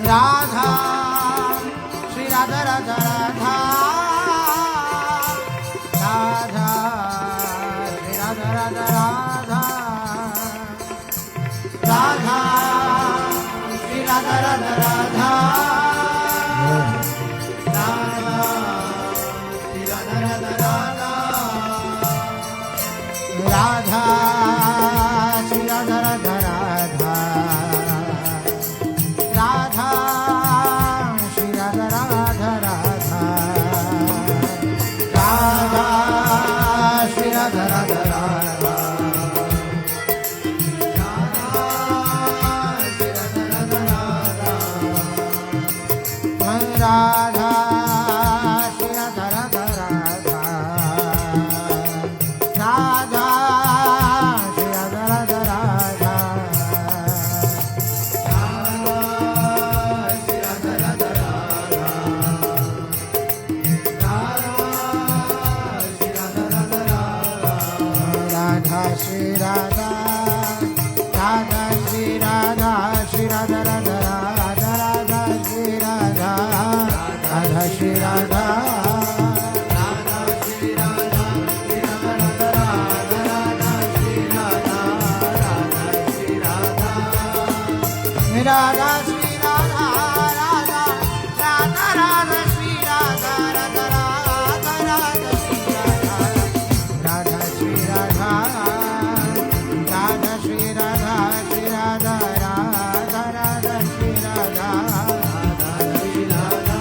Radha Shri Radha Radha Radha Radha Shri Radha Radha Radha Radha Shri Radha Radha Radha Radha Shri Radha Radha Radha Radha Shri Radha Radha Radha Radha Shri Radha Radha Radha Radha Shri Radha Radha Radha Radha Shri Radha Radha Radha Radha Shri Radha Radha Radha Radha Shri Radha Radha Shri Radha Shri Radha Radha Radha Radha Shri Radha Radha Shri Radha Radha Shri Radha Shri Radha Radha Radha Shri Radha Radha Shri Radha Radha Shri Radha Radha Radha Radha Shri Radha Radha Radha Radha Shri Radha Radha Shri Radha Radha Shri Radha Shri Radha Radha Radha Shri Radha Radha Shri Radha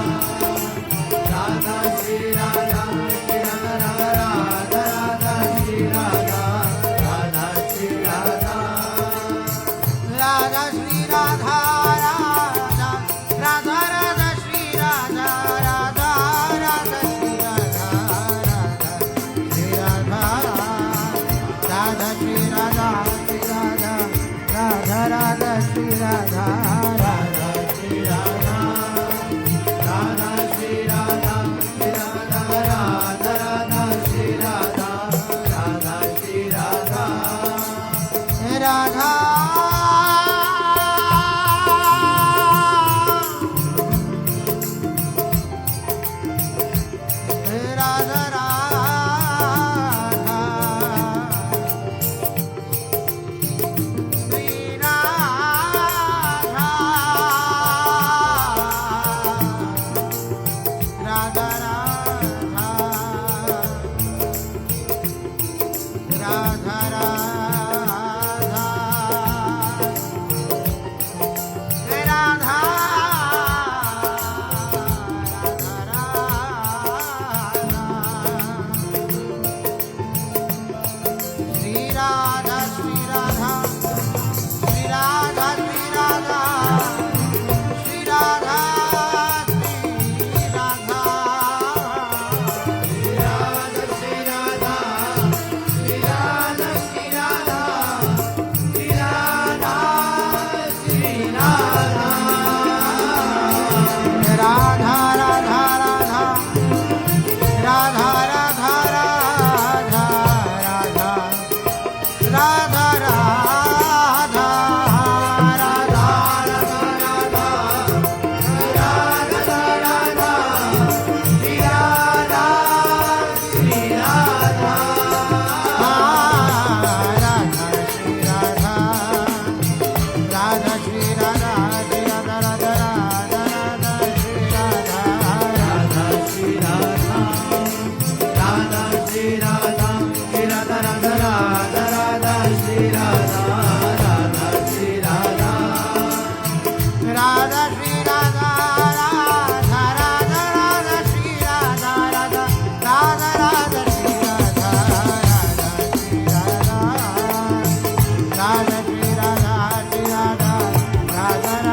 Radha Shri Radha Shri Radha Radha Radha Shri Radha Radha Shri Radha Radha Shri Radha Radha Radha Radha Shri Radha Radha Radha Shri Radha Radha Shri Radha Radha Shri Radha Radha Radha Shri Radha Radha Shri Radha Radha Shri Radha Shri Radha Radha Radha Shri Radha Radha Shri Radha Radha Radha Radha Shri Radha Radha Radha Radha Radha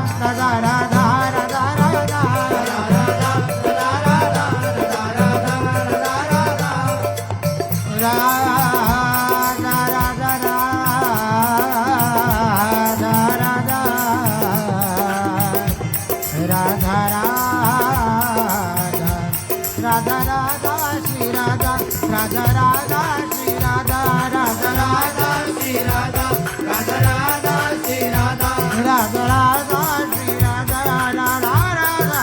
Radha Radha Radha Radha Radha Radha Shri Radha Radha Radha Shri Radha Radha Radha Shri Radha Radha Radha Shri Radha Radha Radha Shri Radha Radha Radha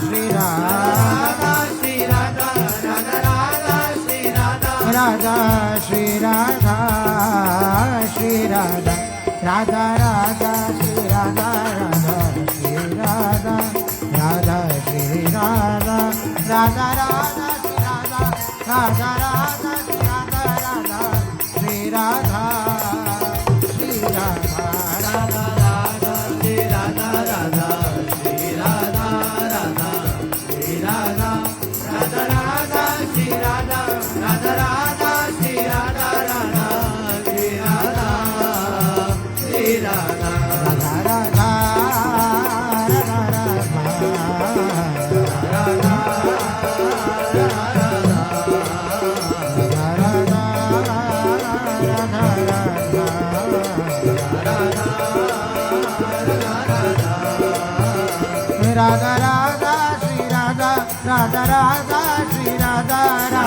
Shri Radha Shri Radha Radha Radha Shri Radha Radha Shri Radha Shri Radha Radha Radha Shri Radha Radha Shri Radha Radha Shri Radha Radha Radha Radha Radha Shri Radha Radha Shri Radha Shri Radha Radha Radha Shri Radha Radha Shri Radha Radha Shri Radha Radha Radha Shri Radha Radha Radha Shri Radha Radha Shri Radha Shri Radha Radha Radha Radha Radha Shri Radha Radha Radha Shri Radha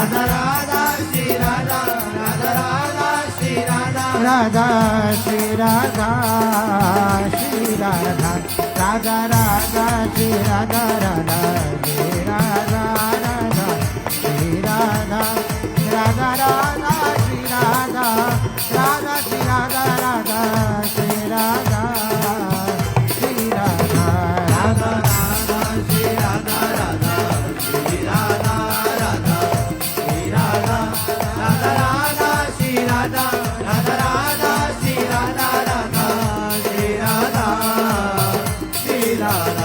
Radha Radha Shri Radha Radha Radha Shri Radha Radha Shri Radha Shri Radha Radha Radha Shri Radha Radha Shri Radha Radha Shri Radha Radha Radha Shri Radha Radha Shri Radha Radha Shri Radha Shri Radha Radha Shri Radha Radha Shri Radha Radha Shri Radha Radha Radha Shri Radha Radha Radha Shri Radha Radha Shri Radha Shri Radha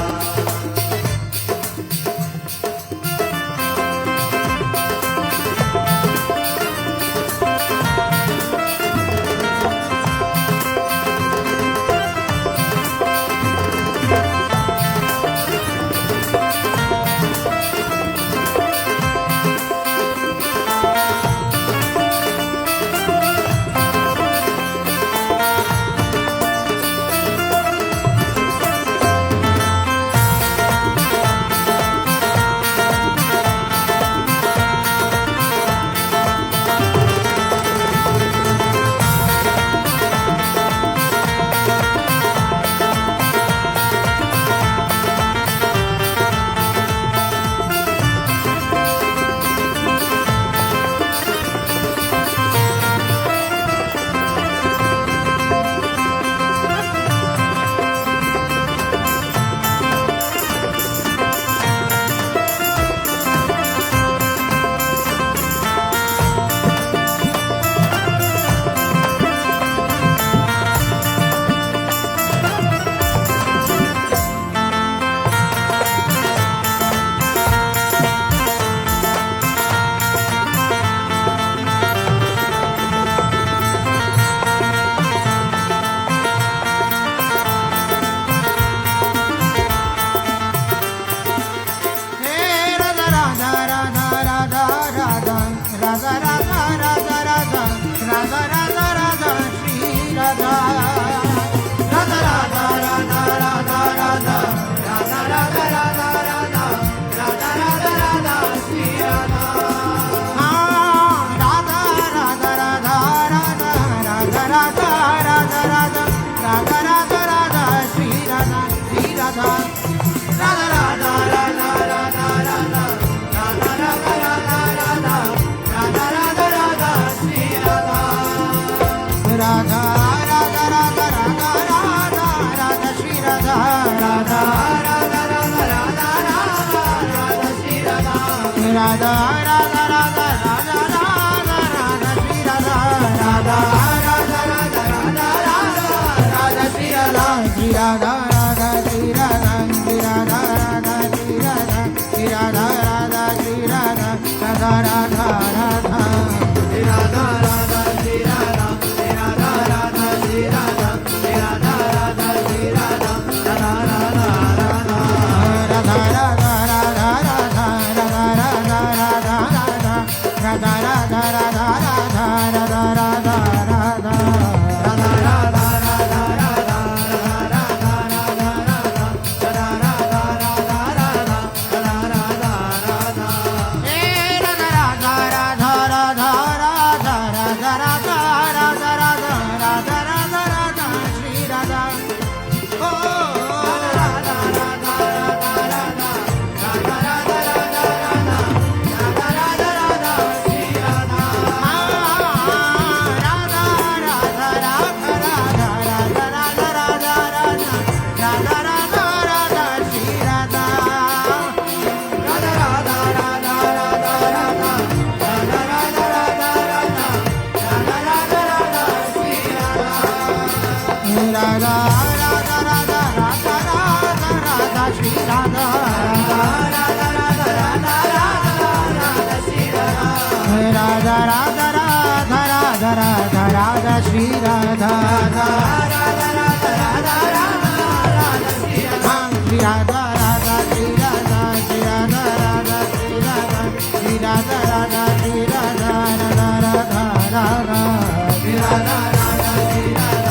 Radha Radha Radha Radha Radha Radha Shri Radha Radha Radha Radha Radha Radha Radha Shri Radha Shri Radha Radha Shri Radha Shri Radha Radha Shri Radha Shri Radha Radha Shri Radha Radha Radha Radha Shri Radha Radha Shri Radha Shri Radha Radha Shri Radha Shri Radha Radha Shri Radha Radha Radha Radha Radha Radha Radha Shri Radha Radha Radha Radha Radha Radha Radha Shri Radha Radha Radha Radha Radha Radha Shri Radha Radha Shri Radha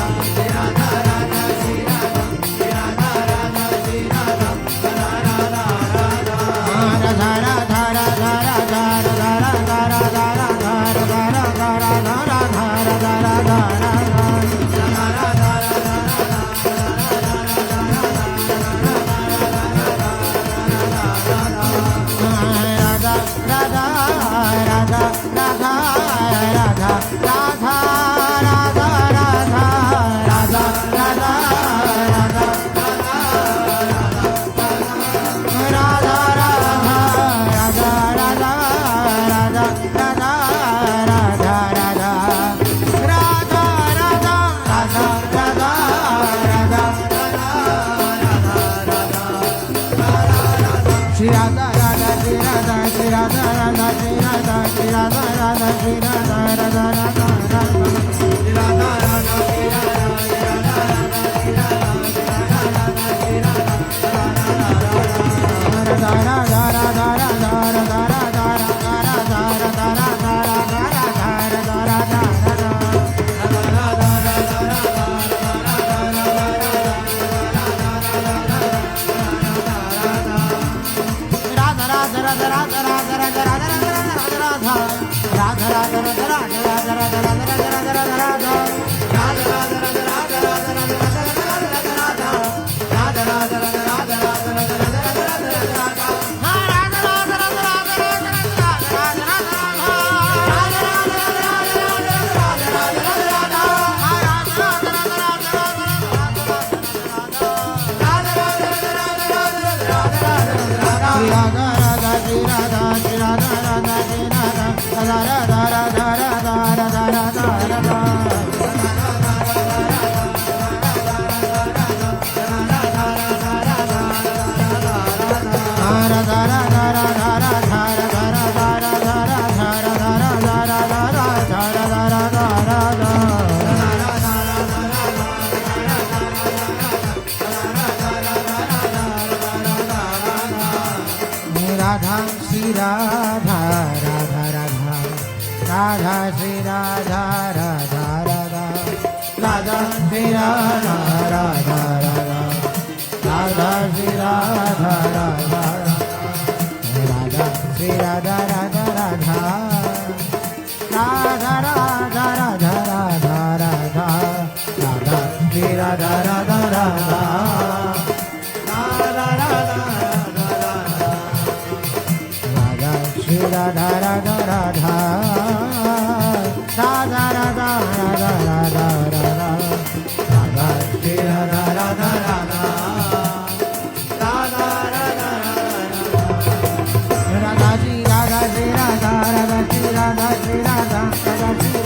Shri Radha Radha Shri Radha Shri Radha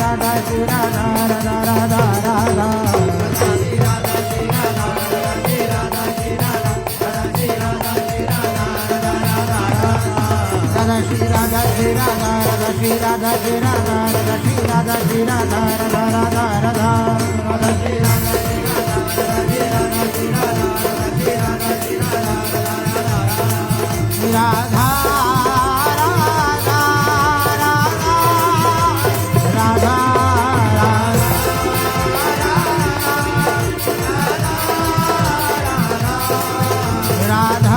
Radha Shri Radha Radha Radha Radha Shri Radha Radha Shri Radha Shri Radha Radha Shri Radha Shri Radha Radha Shri Radha Radha Radha Radha Radha Radha Radha Radha